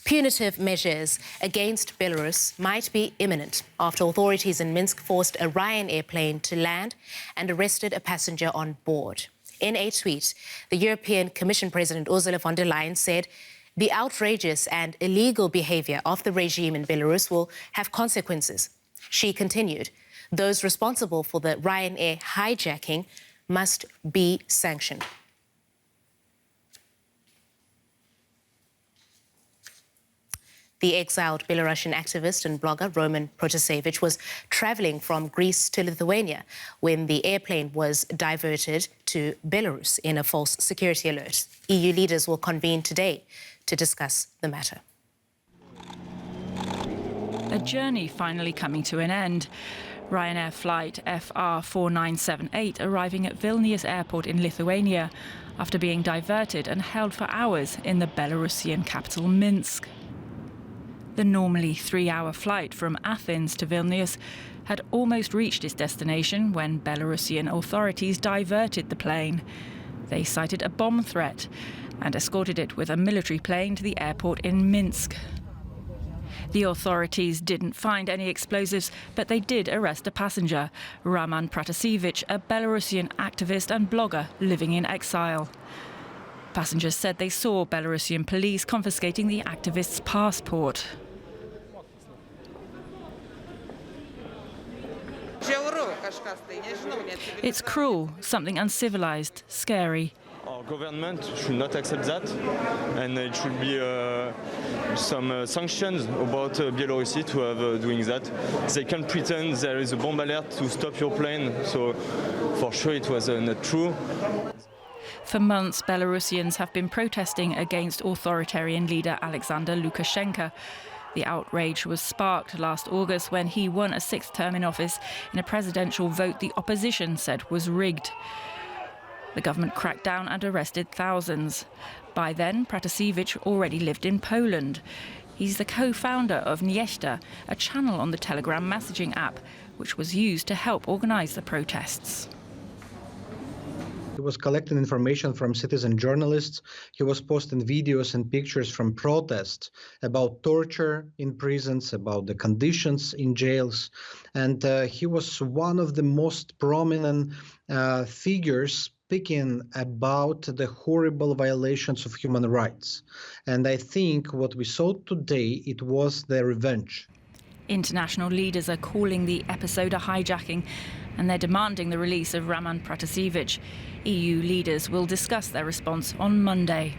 Punitive measures against Belarus might be imminent after authorities in Minsk forced a Ryanair plane to land and arrested a passenger on board. In a tweet, the European Commission President Ursula von der Leyen said the outrageous and illegal behaviour of the regime in Belarus will have consequences. She continued, those responsible for the Ryanair hijacking must be sanctioned. The exiled Belarusian activist and blogger Roman Protasevich was travelling from Greece to Lithuania when the airplane was diverted to Belarus in a false security alert. EU leaders will convene today to discuss the matter. A journey finally coming to an end. Ryanair flight FR 4978 arriving at Vilnius airport in Lithuania after being diverted and held for hours in the Belarusian capital Minsk. The normally 3-hour flight from Athens to Vilnius had almost reached its destination when Belarusian authorities diverted the plane. They cited a bomb threat and escorted it with a military plane to the airport in Minsk. The authorities didn't find any explosives, but they did arrest a passenger, Roman Protasevich, a Belarusian activist and blogger living in exile. Passengers said they saw Belarusian police confiscating the activist's passport. It's cruel, something uncivilized, scary. Our government should not accept that, and it should be some sanctions about Belarus to have doing that. They can pretend there is a bomb alert to stop your plane, so for sure it was not true. For months, Belarusians have been protesting against authoritarian leader Alexander Lukashenko. The outrage was sparked last August when he won a 6th term in office in a presidential vote the opposition said was rigged. The government cracked down and arrested thousands. By then, Protasevich already lived in Poland. He's the co-founder of Niechta, a channel on the Telegram messaging app, which was used to help organise the protests. He was collecting information from citizen journalists. He was posting videos and pictures from protests about torture in prisons, about the conditions in jails. And he was one of the most prominent figures speaking about the horrible violations of human rights. And I think what we saw today, it was the revenge. International leaders are calling the episode a hijacking, and they're demanding the release of Roman Protasevich. EU leaders will discuss their response on Monday.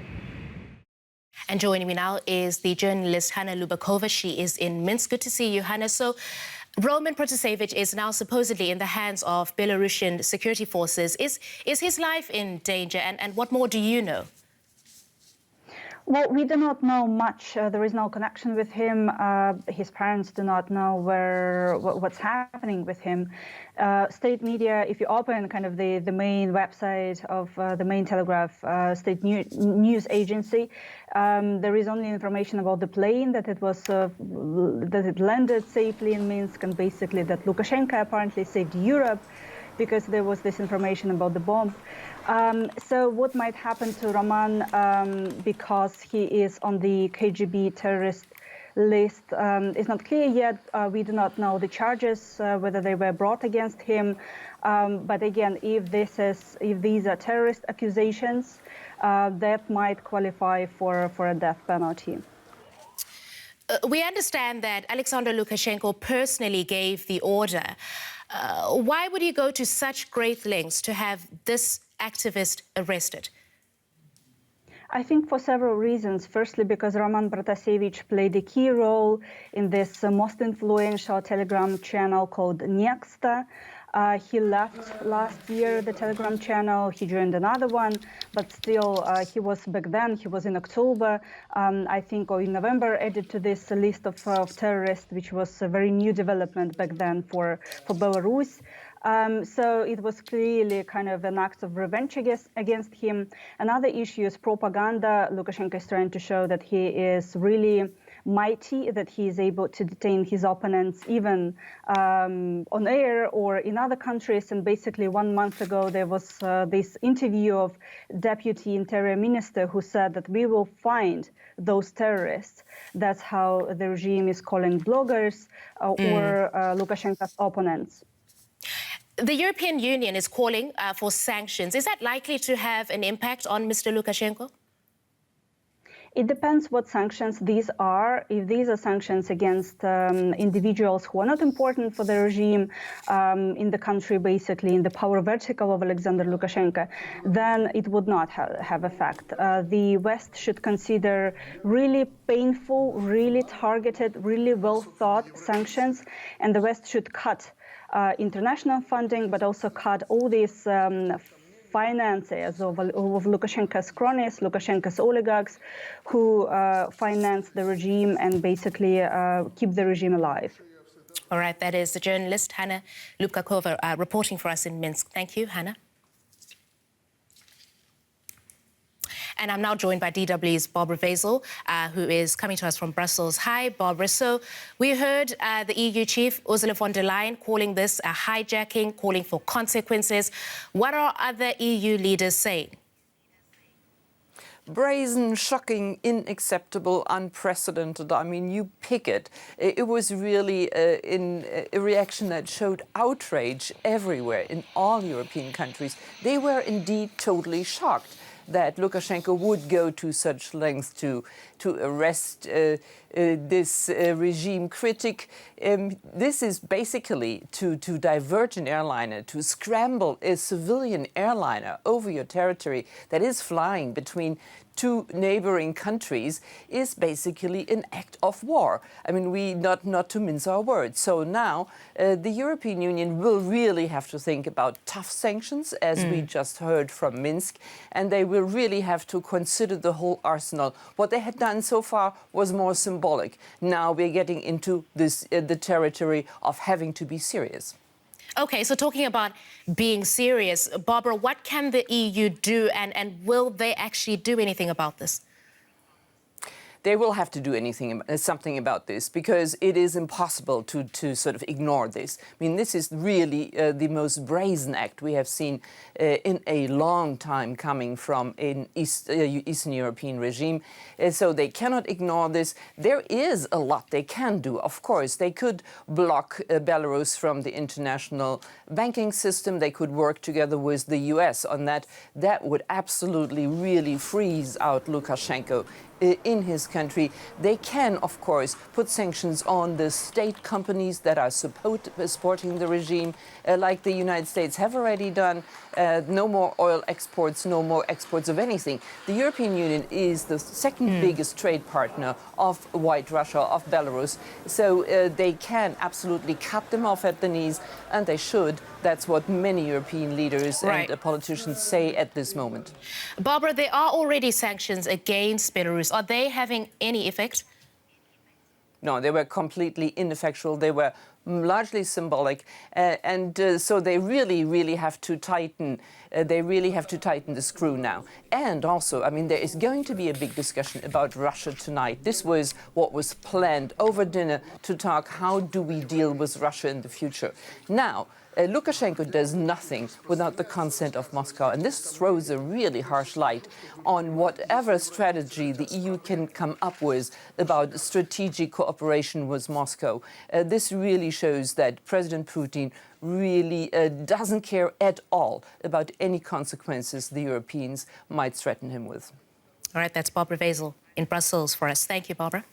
And joining me now is the journalist Hanna Liubakova. She is in Minsk. Good to see you, Hanna. So Roman Protasevich is now supposedly in the hands of Belarusian security forces. Is his life in danger? And what more do you know? Well, we do not know much. There is no connection with him. His parents do not know what's happening with him. State media, if you open kind of the main website of the main Telegraph state news agency, there is only information about the plane, that it landed safely in Minsk, and basically that Lukashenko apparently saved Europe because there was this information about the bomb. So what might happen to Roman, because he is on the KGB terrorist list, is not clear yet. We do not know the charges, whether they were brought against him. But again, if these are terrorist accusations, that might qualify for a death penalty. We understand that Alexander Lukashenko personally gave the order. Why would he go to such great lengths to have this activist arrested? I think for several reasons. Firstly, because Roman Protasevich played a key role in this most influential Telegram channel called Niechta. He left last year the Telegram channel, he joined another one, but still he was back then, he was in October, I think, or in November, added to this list of terrorists, which was a very new development back then for Belarus. So it was clearly kind of an act of revenge against him. Another issue is propaganda. Lukashenko is trying to show that he is really mighty that he is able to detain his opponents even on air or in other countries. And basically 1 month ago, there was this interview of Deputy Interior Minister who said that we will find those terrorists. That's how the regime is calling bloggers or Lukashenko's opponents. The European Union is calling for sanctions. Is that likely to have an impact on Mr. Lukashenko? It depends what sanctions these are. If these are sanctions against individuals who are not important for the regime in the country, basically in the power vertical of Alexander Lukashenko, then it would not have effect. The West should consider really painful, really targeted, really well thought sanctions, and the West should cut international funding, but also cut all these finances of Lukashenko's cronies, Lukashenko's oligarchs, who finance the regime and basically keep the regime alive. All right, that is the journalist Hanna Liubakova reporting for us in Minsk. Thank you, Hanna. And I'm now joined by DW's Barbara Vazel, who is coming to us from Brussels. Hi, Barbara. So we heard the EU chief, Ursula von der Leyen, calling this a hijacking, calling for consequences. What are other EU leaders saying? Brazen, shocking, unacceptable, unprecedented. I mean, you pick it. It was really a reaction that showed outrage everywhere in all European countries. They were indeed totally shocked that Lukashenko would go to such lengths to arrest this regime critic. This is basically to divert an airliner, to scramble a civilian airliner over your territory that is flying between two neighboring countries is basically an act of war. I mean, not to mince our words. So now the European Union will really have to think about tough sanctions, as we just heard from Minsk, and they will really have to consider the whole arsenal. What they had done so far was more symbolic. Now we're getting into this the territory of having to be serious. OK, so talking about being serious, Barbara, what can the EU do and will they actually do anything about this? They will have to do something about this, because it is impossible to sort of ignore this. I mean, this is really the most brazen act we have seen in a long time coming from an Eastern European regime. So they cannot ignore this. There is a lot they can do. Of course, they could block Belarus from the international banking system. They could work together with the US on that. That would absolutely really freeze out Lukashenko in his country. They can, of course, put sanctions on the state companies that are supporting the regime, like the United States have already done. No more oil exports, no more exports of anything. The European Union is the second biggest trade partner of White Russia, of Belarus. So they can absolutely cut them off at the knees, and they should. That's what many European leaders and politicians say at this moment. Barbara, there are already sanctions against Belarus. Are they having any effect? No, they were completely ineffectual. They were largely symbolic, so they really have to tighten. They really have to tighten the screw now. And also, I mean, there is going to be a big discussion about Russia tonight. This was what was planned over dinner to talk how do we deal with Russia in the future. Now, Lukashenko does nothing without the consent of Moscow, and this throws a really harsh light on whatever strategy the EU can come up with about strategic cooperation with Moscow. This really shows that President Putin really doesn't care at all about any consequences the Europeans might threaten him with. All right, that's Barbara Vazel in Brussels for us. Thank you, Barbara.